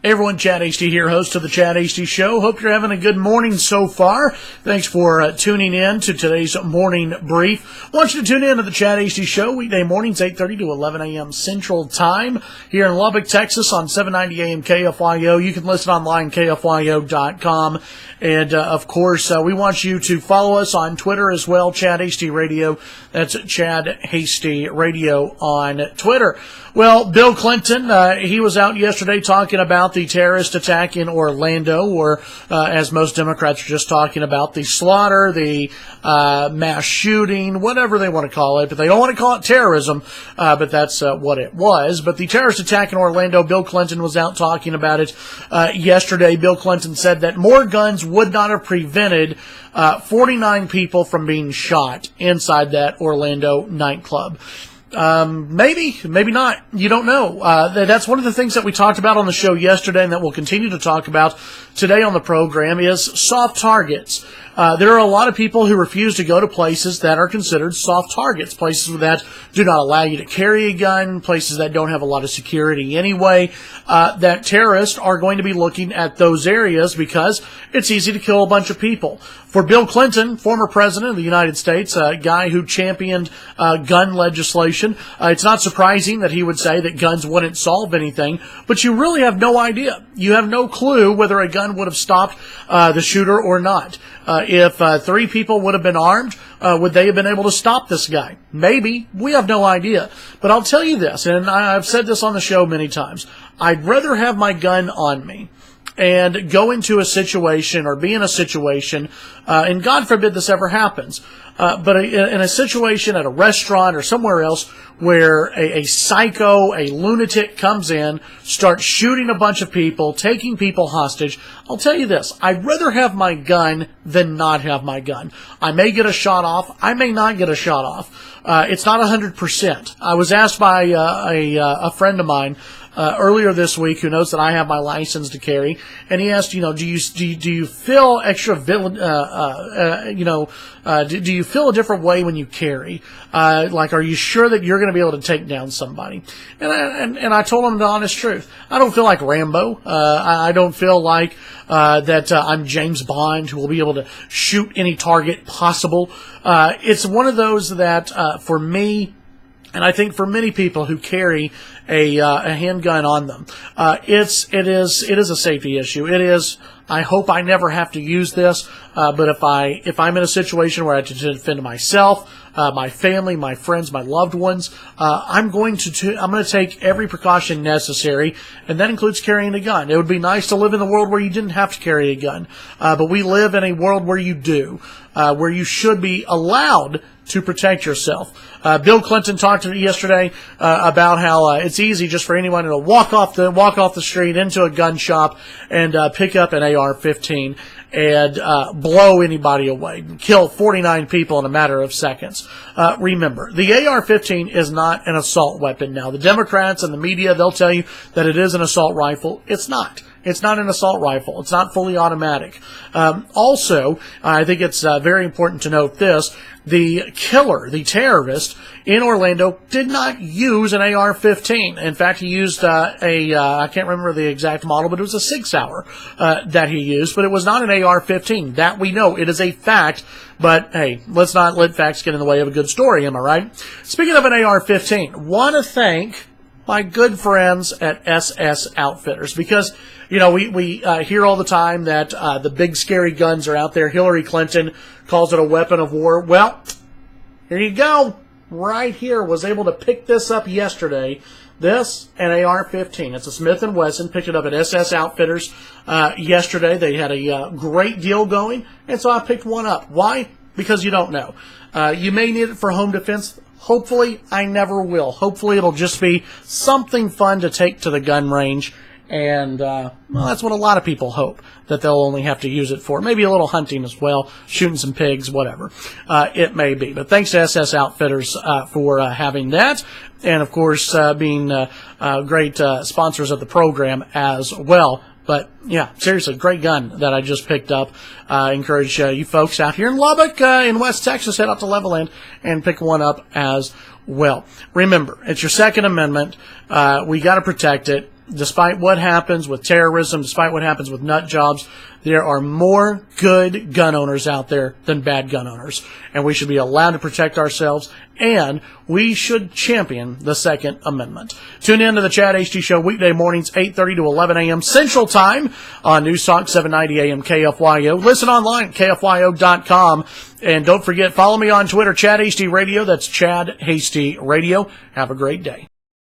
Hey everyone, Chad Hasty here, host of the Chad Hasty Show. Hope you're having a good morning so far. Thanks for tuning in to today's morning brief. I want you to tune in to the Chad Hasty Show weekday mornings, 8:30 to 11 a.m. Central Time here in Lubbock, Texas on 790 AM KFYO. You can listen online, KFYO.com. And, of course, we want you to follow us on Twitter as well, Chad Hasty Radio. That's Chad Hasty Radio on Twitter. Well, Bill Clinton, he was out yesterday talking about the terrorist attack in Orlando, or as most Democrats are just talking about, the slaughter, the mass shooting, whatever they want to call it. But they don't want to call it terrorism, but that's what it was. But the terrorist attack in Orlando, Bill Clinton was out talking about it yesterday. Bill Clinton said that more guns would not have prevented 49 people from being shot inside that Orlando nightclub. Maybe not. You don't know. That's one of the things that we talked about on the show yesterday and that we'll continue to talk about today on the program is soft targets. There are a lot of people who refuse to go to places that are considered soft targets, places that do not allow you to carry a gun, places that don't have a lot of security anyway, that terrorists are going to be looking at those areas because it's easy to kill a bunch of people. For Bill Clinton, former president of the United States, a guy who championed gun legislation, it's not surprising that he would say that guns wouldn't solve anything, but you really have no idea. You have no clue whether a gun would have stopped the shooter or not. If 3 people would have been armed, would they have been able to stop this guy? Maybe. We have no idea. But I'll tell you this, and I've said this on the show many times. I'd rather have my gun on me and go into a situation or be in a situation, and God forbid this ever happens, but in a situation at a restaurant or somewhere else where a psycho, a lunatic comes in, starts shooting a bunch of people, taking people hostage, I'll tell you this, I'd rather have my gun than not have my gun. I may get a shot off, I may not get a shot off. It's not 100%. I was asked by a friend of mine earlier this week, who knows that I have my license to carry, and he asked, do you feel extra, do you feel a different way when you carry? Like, are you sure that you're going to be able to take down somebody? And I told him the honest truth. I don't feel like Rambo. I don't feel like that I'm James Bond, who will be able to shoot any target possible. It's one of those that, for me, and I think for many people who carry a handgun on them, it is a safety issue. It is. I hope I never have to use this, but if I'm in a situation where I have to defend myself, my family, my friends, my loved ones, I'm going to take every precaution necessary, and that includes carrying a gun. It would be nice to live in the world where you didn't have to carry a gun, but we live in a world where you do, where you should be allowed to protect yourself. Bill Clinton talked yesterday about how it's easy just for anyone to walk off the street into a gun shop and pick up an AR-15 and blow anybody away, kill 49 people in a matter of seconds. Remember, the AR-15 is not an assault weapon now. The Democrats and the media, they'll tell you that it is an assault rifle. It's not. It's not an assault rifle. It's not fully automatic. Also, I think it's very important to note this. The killer, the terrorist in Orlando, did not use an AR-15. In fact, he used I can't remember the exact model, but it was a 6-hour that he used, but it was not an AR-15. That we know. It is a fact, but hey, let's not let facts get in the way of a good story, am I right? Speaking of an AR-15, want to thank my good friends at SS Outfitters, because we hear all the time that the big scary guns are out there. Hillary Clinton calls it a weapon of war. Well, here you go. Right here. Was able to pick this up yesterday. This and AR-15. It's a Smith & Wesson. Picked it up at SS Outfitters yesterday. They had a great deal going, and so I picked one up. Why? Because you don't know. You may need it for home defense. Hopefully, I never will. Hopefully, it'll just be something fun to take to the gun range. And, that's what a lot of people hope, that they'll only have to use it for. Maybe a little hunting as well, shooting some pigs, whatever it may be. But thanks to SS Outfitters for having that. And, of course, being great sponsors of the program as well. But, yeah, seriously, great gun that I just picked up. I encourage you folks out here in Lubbock, in West Texas, head out to Levelland and pick one up as well. Remember, it's your Second Amendment. We got to protect it. despite what happens with terrorism, despite what happens with nut jobs, there are more good gun owners out there than bad gun owners. And we should be allowed to protect ourselves, and we should champion the Second Amendment. Tune in to the Chad Hasty Show weekday mornings, 8:30 to 11 a.m. Central Time on News Talk 790 AM KFYO. Listen online at KFYO.com. And don't forget, follow me on Twitter, Chad Hasty Radio. That's Chad Hasty Radio. Have a great day.